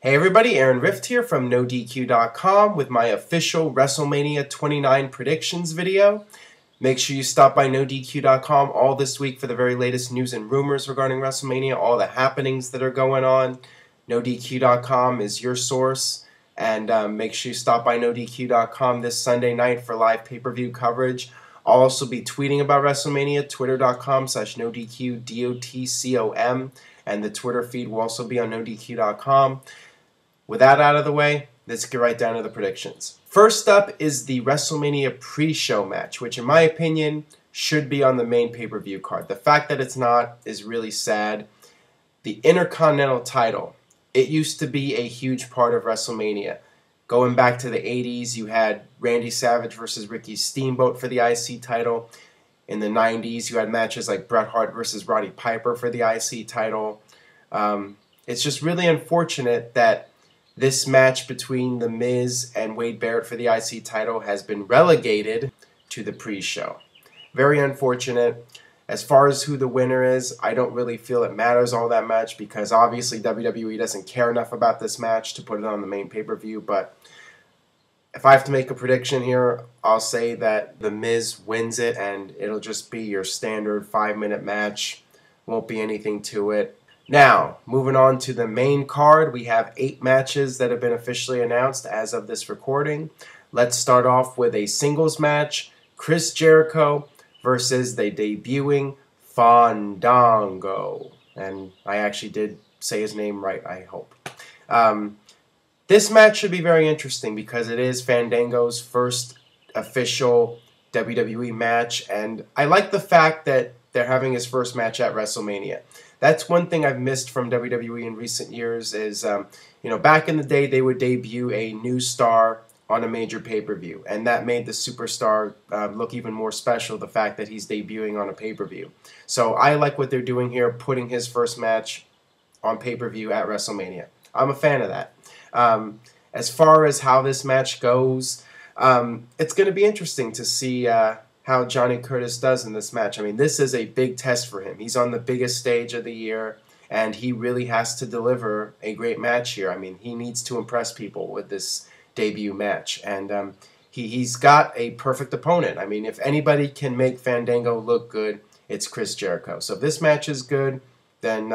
Hey everybody, Aaron Rift here from NoDQ.com with my official WrestleMania 29 predictions video. Make sure you stop by NoDQ.com all this week for the very latest news and rumors regarding WrestleMania, all the happenings that are going on. NoDQ.com is your source, and make sure you stop by NoDQ.com this Sunday night for live pay-per-view coverage. I'll also be tweeting about WrestleMania, twitter.com/NoDQ, and the Twitter feed will also be on NoDQ.com. With that out of the way, let's get right down to the predictions. First up is the WrestleMania pre-show match, which in my opinion should be on the main pay-per-view card. The fact that it's not is really sad. The Intercontinental title, it used to be a huge part of WrestleMania. Going back to the 80s, you had Randy Savage versus Ricky Steamboat for the IC title. In the 90s, you had matches like Bret Hart versus Roddy Piper for the IC title. It's just really unfortunate that this match between The Miz and Wade Barrett for the IC title has been relegated to the pre-show. Very unfortunate. As far as who the winner is, I don't really feel it matters all that much because obviously WWE doesn't care enough about this match to put it on the main pay-per-view. But if I have to make a prediction here, I'll say that The Miz wins it and it'll just be your standard 5-minute match. Won't be anything to it. Now, moving on to the main card, we have 8 matches that have been officially announced as of this recording. Let's start off with a singles match, Chris Jericho versus the debuting Fandango. And I actually did say his name right, I hope. This match should be very interesting because it is Fandango's first official WWE match, and I like the fact that they're having his first match at WrestleMania. That's one thing I've missed from WWE in recent years is, back in the day they would debut a new star on a major pay-per-view, and that made the superstar look even more special, the fact that he's debuting on a pay-per-view. So I like what they're doing here, putting his first match on pay-per-view at WrestleMania. I'm a fan of that. As far as how this match goes, it's going to be interesting to see how Johnny Curtis does in this match. I mean, this is a big test for him. He's on the biggest stage of the year, and he really has to deliver a great match here. I mean, he needs to impress people with this debut match, and he's got a perfect opponent. I mean, if anybody can make Fandango look good, it's Chris Jericho. So if this match is good, then,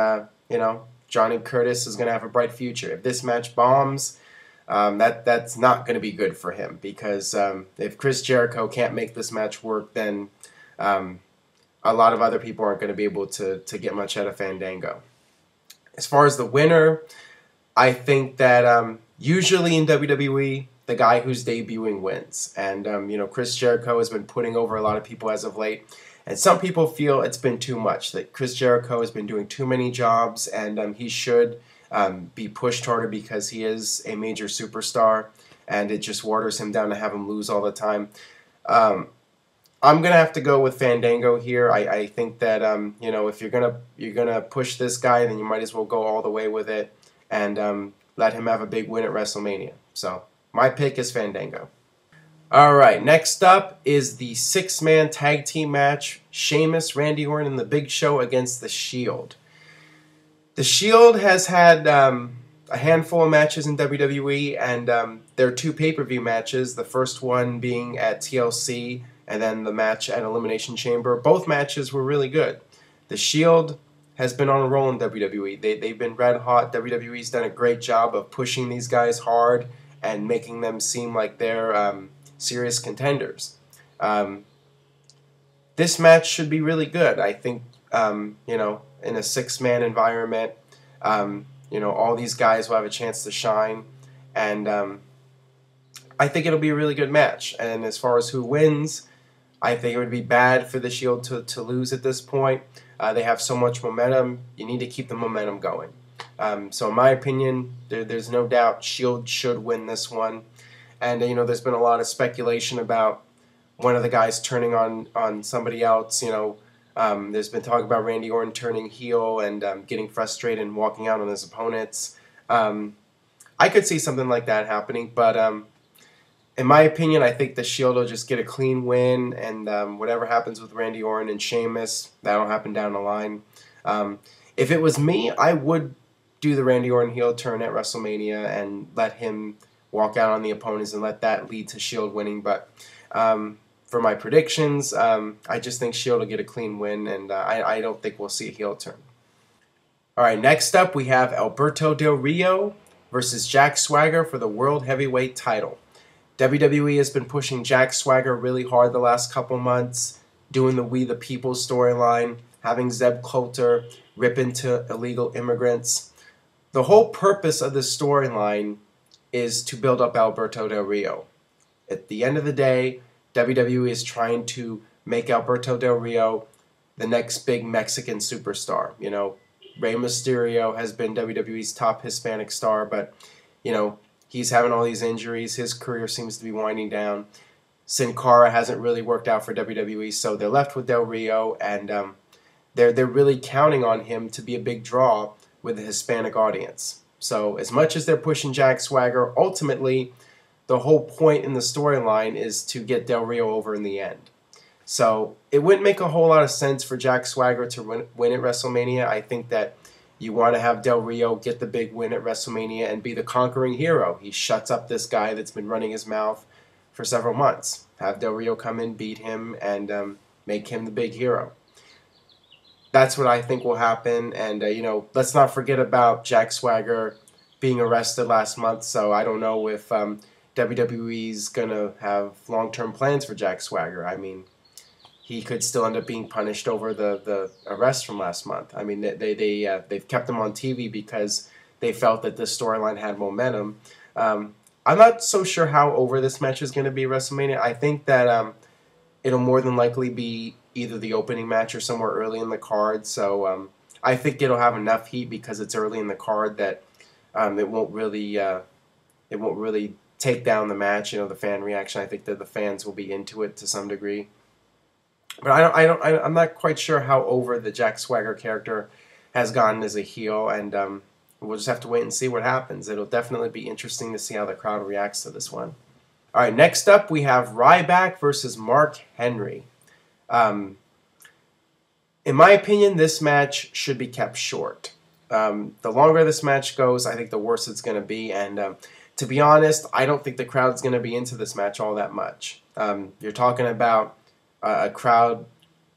Johnny Curtis is going to have a bright future. If this match bombs, that's not going to be good for him because if Chris Jericho can't make this match work, then a lot of other people aren't going to be able to get much out of Fandango. As far as the winner, I think that usually in WWE, the guy who's debuting wins. And, Chris Jericho has been putting over a lot of people as of late. And some people feel it's been too much, that Chris Jericho has been doing too many jobs, and he should be pushed harder because he is a major superstar, and it just waters him down to have him lose all the time. I'm gonna have to go with Fandango here. I think that if you're gonna push this guy, then you might as well go all the way with it and let him have a big win at WrestleMania. So my pick is Fandango. Alright, next up is the 6-man tag team match, Sheamus, Randy Orton, and The Big Show against The Shield. The Shield has had a handful of matches in WWE, and there are 2 pay-per-view matches, the first one being at TLC, and then the match at Elimination Chamber. Both matches were really good. The Shield has been on a roll in WWE. They've been red hot. WWE's done a great job of pushing these guys hard and making them seem like they're serious contenders. This match should be really good. I think, in a 6-man environment, all these guys will have a chance to shine, and I think it'll be a really good match. And as far as who wins, I think it would be bad for the Shield to lose at this point. They have so much momentum. You need to keep the momentum going. So in my opinion, there's no doubt Shield should win this one. And, there's been a lot of speculation about one of the guys turning on somebody else. There's been talk about Randy Orton turning heel and getting frustrated and walking out on his opponents. I could see something like that happening, but in my opinion, I think the Shield will just get a clean win, and whatever happens with Randy Orton and Sheamus, that'll happen down the line. If it was me, I would do the Randy Orton heel turn at WrestleMania and let him walk out on the opponents and let that lead to Shield winning. But for my predictions, I just think Shield will get a clean win, and I don't think we'll see a heel turn. All right, next up we have Alberto Del Rio versus Jack Swagger for the World Heavyweight title. WWE has been pushing Jack Swagger really hard the last couple months, doing the We the People storyline, having Zeb Coulter rip into illegal immigrants. The whole purpose of this storyline is to build up Alberto Del Rio. At the end of the day, WWE is trying to make Alberto Del Rio the next big Mexican superstar. You know, Rey Mysterio has been WWE's top Hispanic star, but, you know, he's having all these injuries. His career seems to be winding down. Sin Cara hasn't really worked out for WWE, so they're left with Del Rio, and they're really counting on him to be a big draw with the Hispanic audience. So as much as they're pushing Jack Swagger, ultimately the whole point in the storyline is to get Del Rio over in the end. So it wouldn't make a whole lot of sense for Jack Swagger to win at WrestleMania. I think that you want to have Del Rio get the big win at WrestleMania and be the conquering hero. He shuts up this guy that's been running his mouth for several months. Have Del Rio come in, beat him, and make him the big hero. That's what I think will happen. And, you know, let's not forget about Jack Swagger being arrested last month. So I don't know if WWE's going to have long-term plans for Jack Swagger. I mean, he could still end up being punished over the arrest from last month. I mean, they've kept him on TV because they felt that this storyline had momentum. I'm not so sure how over this match is going to be at WrestleMania. I think that it'll more than likely be either the opening match or somewhere early in the card. So I think it'll have enough heat because it's early in the card that it won't really take down the match. You know, the fan reaction. I think that the fans will be into it to some degree. But I'm not quite sure how over the Jack Swagger character has gotten as a heel, and we'll just have to wait and see what happens. It'll definitely be interesting to see how the crowd reacts to this one. All right, next up we have Ryback versus Mark Henry. In my opinion, this match should be kept short. The longer this match goes, I think the worse it's going to be, and to be honest, I don't think the crowd's going to be into this match all that much. You're talking about a crowd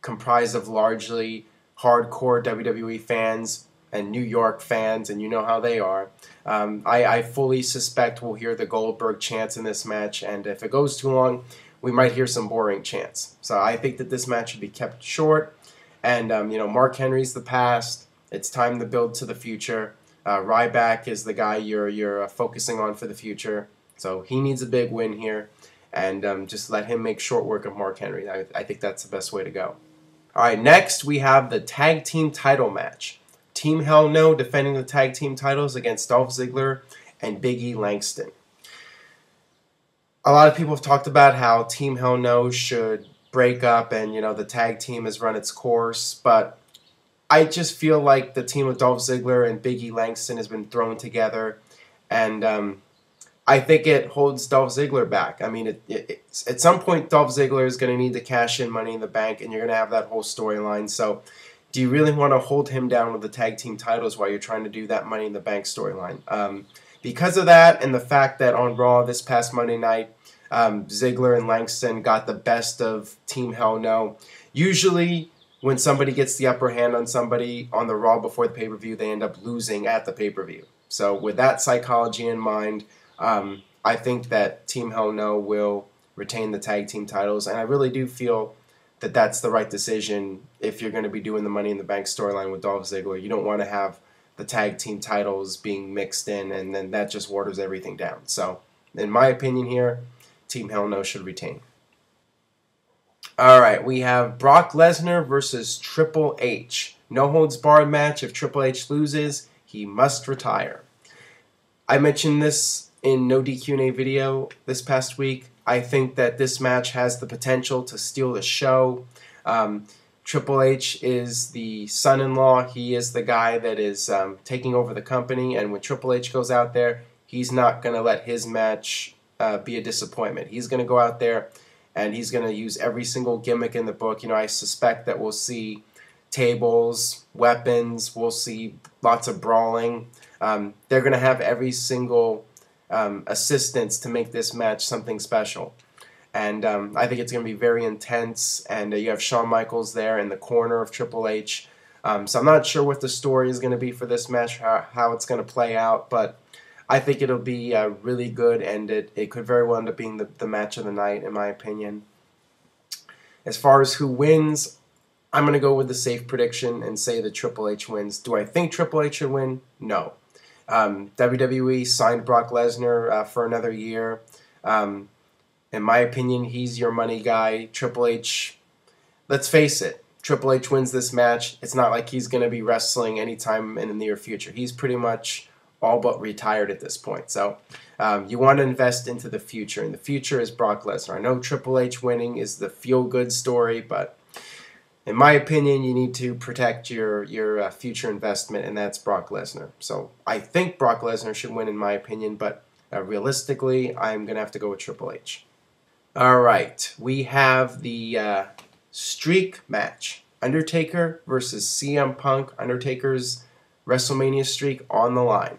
comprised of largely hardcore WWE fans and New York fans, and you know how they are. I fully suspect we'll hear the Goldberg chants in this match, and if it goes too long, we might hear some boring chants. So I think that this match should be kept short, and you know, Mark Henry's the past. It's time to build to the future. Ryback is the guy you're focusing on for the future, so he needs a big win here. And just let him make short work of Mark Henry. I think that's the best way to go. All right, next we have the tag team title match. Team Hell No defending the tag team titles against Dolph Ziggler and Big E Langston. A lot of people have talked about how Team Hell No should break up and, you know, the tag team has run its course, but I just feel like the team of Dolph Ziggler and Big E Langston has been thrown together, and I think it holds Dolph Ziggler back. I mean, at some point, Dolph Ziggler is going to need to cash in Money in the Bank, and you're going to have that whole storyline. So do you really want to hold him down with the tag team titles while you're trying to do that Money in the Bank storyline? Because of that and the fact that on Raw this past Monday night, Ziggler and Langston got the best of Team Hell No. Usually when somebody gets the upper hand on somebody on the Raw before the pay-per-view, they end up losing at the pay-per-view. So with that psychology in mind, I think that Team Hell No will retain the tag team titles, and I really do feel that that's the right decision if you're going to be doing the Money in the Bank storyline with Dolph Ziggler. You don't want to have the tag team titles being mixed in, and then that just waters everything down. So, in my opinion here, Team Hell No should retain. All right, we have Brock Lesnar versus Triple H. No holds barred match. If Triple H loses, he must retire. I mentioned this in No DQ&A video this past week. I think that this match has the potential to steal the show. Triple H is the son-in-law. He is the guy that is taking over the company, and when Triple H goes out there, he's not going to let his match be a disappointment. He's going to go out there and he's going to use every single gimmick in the book. You know, I suspect that we'll see tables, weapons. We'll see lots of brawling. They're going to have every single assistance to make this match something special. And I think it's going to be very intense. And you have Shawn Michaels there in the corner of Triple H. So I'm not sure what the story is going to be for this match, how it's going to play out. But I think it'll be really good, and it could very well end up being the match of the night, in my opinion. As far as who wins, I'm going to go with the safe prediction and say that Triple H wins. Do I think Triple H should win? No. WWE signed Brock Lesnar for another year. In my opinion, he's your money guy. Triple H, let's face it, Triple H wins this match. It's not like he's going to be wrestling anytime in the near future. He's pretty much all but retired at this point. So you want to invest into the future, and the future is Brock Lesnar. I know Triple H winning is the feel-good story, but in my opinion, you need to protect your future investment, and that's Brock Lesnar. So I think Brock Lesnar should win, in my opinion, but realistically, I'm going to have to go with Triple H. All right, we have the streak match. Undertaker versus CM Punk. Undertaker's WrestleMania streak on the line.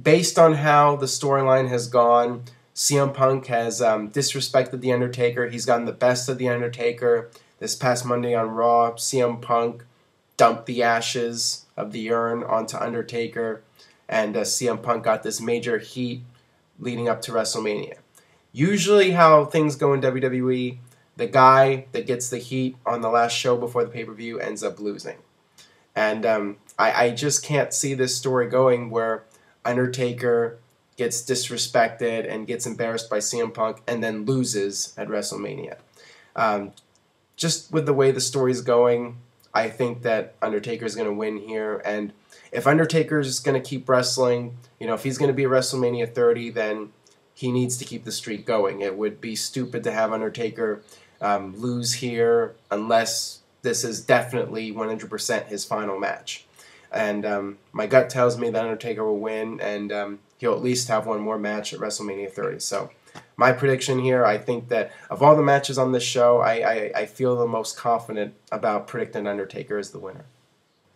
Based on how the storyline has gone, CM Punk has disrespected The Undertaker. He's gotten the best of The Undertaker. This past Monday on Raw, CM Punk dumped the ashes of the urn onto Undertaker, and CM Punk got this major heat leading up to WrestleMania. Usually how things go in WWE, the guy that gets the heat on the last show before the pay-per-view ends up losing. And I just can't see this story going where Undertaker gets disrespected and gets embarrassed by CM Punk and then loses at WrestleMania. Just with the way the story's going, I think that Undertaker's going to win here. And if Undertaker's going to keep wrestling, if he's going to be at WrestleMania 30, then he needs to keep the streak going. It would be stupid to have Undertaker lose here unless this is definitely 100% his final match. And my gut tells me that Undertaker will win, and he'll at least have one more match at WrestleMania 30. So my prediction here, I think that of all the matches on this show, I feel the most confident about predicting Undertaker as the winner.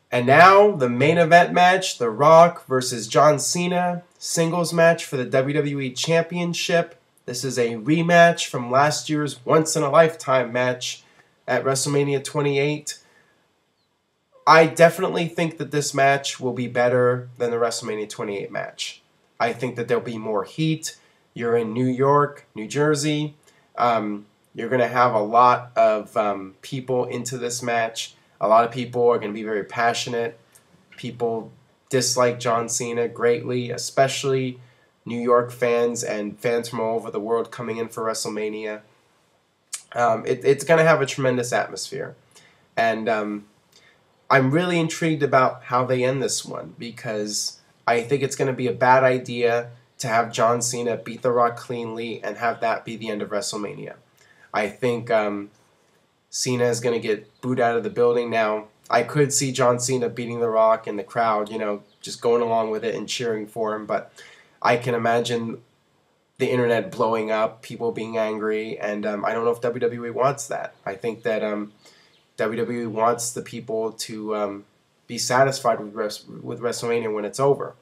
And now, the main event match, The Rock versus John Cena, singles match for the WWE Championship. This is a rematch from last year's once-in-a-lifetime match at WrestleMania 28. I definitely think that this match will be better than the WrestleMania 28 match. I think that there'll be more heat. You're in New York, New Jersey. You're going to have a lot of people into this match. A lot of people are going to be very passionate. People dislike John Cena greatly, especially New York fans and fans from all over the world coming in for WrestleMania. It's going to have a tremendous atmosphere. And I'm really intrigued about how they end this one, because I think it's going to be a bad idea to have John Cena beat The Rock cleanly and have that be the end of WrestleMania. I think Cena is going to get booed out of the building. Now, I could see John Cena beating The Rock and the crowd, just going along with it and cheering for him, but I can imagine the internet blowing up, people being angry, and I don't know if WWE wants that. I think that WWE wants the people to be satisfied with WrestleMania when it's over.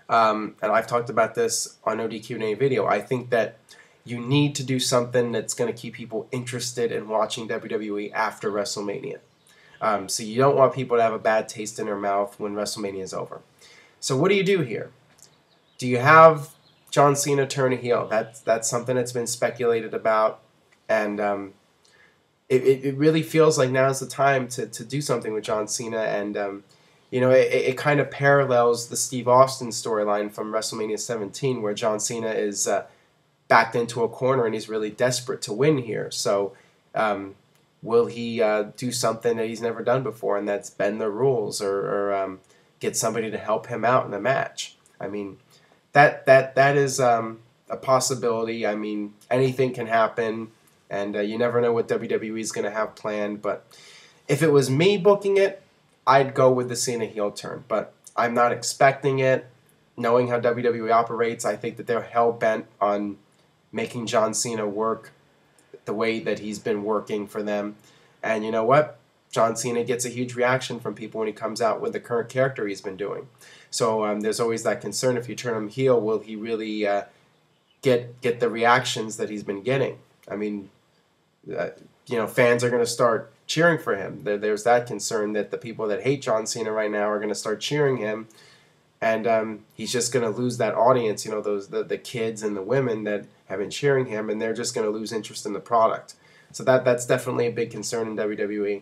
And I've talked about this on ODQ&A video. I think that you need to do something that's going to keep people interested in watching WWE after WrestleMania. So you don't want people to have a bad taste in their mouth when WrestleMania is over. So what do you do here? Do you have John Cena turn a heel? That's something that's been speculated about, and it really feels like now's the time to do something with John Cena, and it kind of parallels the Steve Austin storyline from WrestleMania 17, where John Cena is backed into a corner and he's really desperate to win here. So will he do something that he's never done before, and that's bend the rules, or get somebody to help him out in the match? I mean, that is a possibility. I mean, anything can happen, and you never know what WWE is going to have planned. But if it was me booking it, I'd go with the Cena heel turn. But I'm not expecting it. Knowing how WWE operates, I think that they're hell-bent on making John Cena work the way that he's been working for them. And you know what? John Cena gets a huge reaction from people when he comes out with the current character he's been doing. So there's always that concern, if you turn him heel, will he really get the reactions that he's been getting? I mean, fans are going to start cheering for him. There's that concern that the people that hate John Cena right now are going to start cheering him, and he's just going to lose that audience. The kids and the women that have been cheering him, and they're just going to lose interest in the product. So that's definitely a big concern in WWE.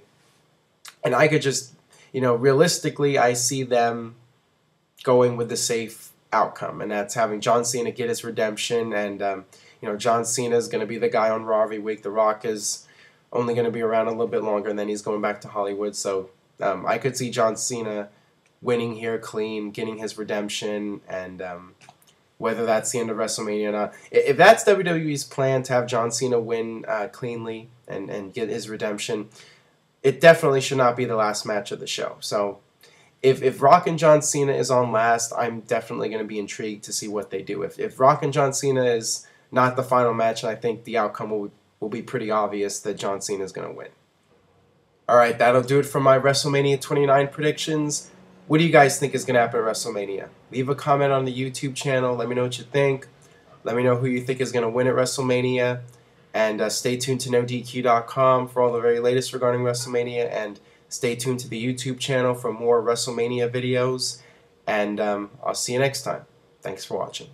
And I could just, realistically, I see them going with the safe outcome, and that's having John Cena get his redemption. And John Cena is going to be the guy on Raw every week. The Rock is only going to be around a little bit longer, and then he's going back to Hollywood. So I could see John Cena winning here clean, getting his redemption, and whether that's the end of WrestleMania or not. If that's WWE's plan, to have John Cena win cleanly and get his redemption, it definitely should not be the last match of the show. So if Rock and John Cena is on last, I'm definitely going to be intrigued to see what they do. If Rock and John Cena is not the final match, I think the outcome will be pretty obvious that John Cena is going to win. Alright, that'll do it for my WrestleMania 29 predictions. What do you guys think is going to happen at WrestleMania? Leave a comment on the YouTube channel. Let me know what you think. Let me know who you think is going to win at WrestleMania. And stay tuned to NoDQ.com for all the very latest regarding WrestleMania. And stay tuned to the YouTube channel for more WrestleMania videos. And I'll see you next time. Thanks for watching.